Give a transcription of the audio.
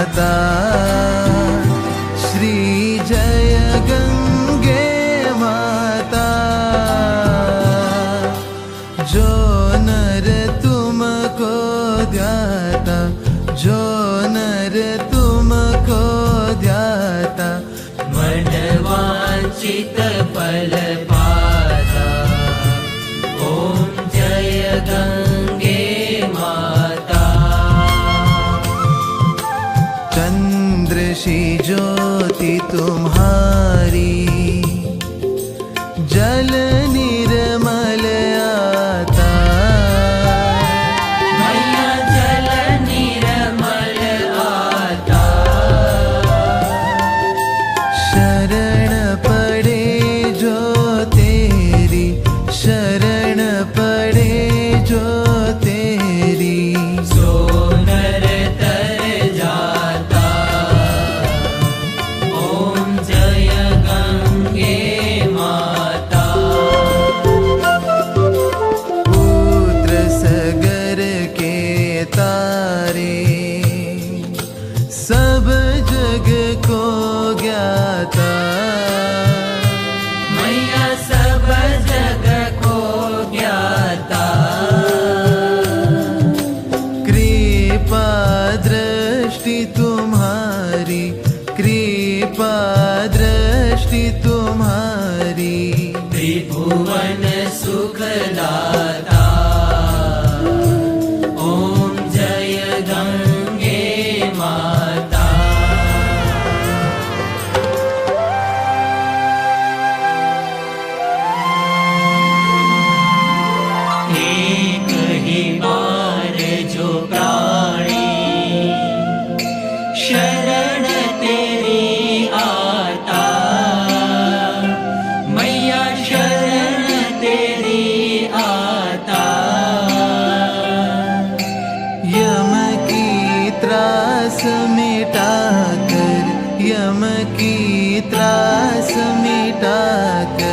माता श्री जय गंगे माता। जो नर तुमको ध्याता, जो नर तुमको ध्याता, मन वांछित फल पाता। ओम जय गंगे माता। चंद्र सी ज्योति तुम्हारी, जल निर्मल आता। मैया जल निर्मल आता। शरण पड़े जो तेरी, शरण पड़े जो तेरी, सो नर तर जाता। ओम जय गंगे माता। पुत्र सगर के तारे, सब जग को ज्ञाता। मैया सब जग को ज्ञाता। कृपा दृष्टि तुम्हारी, कृपा दृष्टि तुम्हारी, त्रिभुवन सुखदाता। ओम जय गंगे माता। एक ही बार जो प्राणी शरण तेरी आता। मैया शरण तेरी आता। यम की त्रास मिटा कर, यम की त्रास मिटा कर,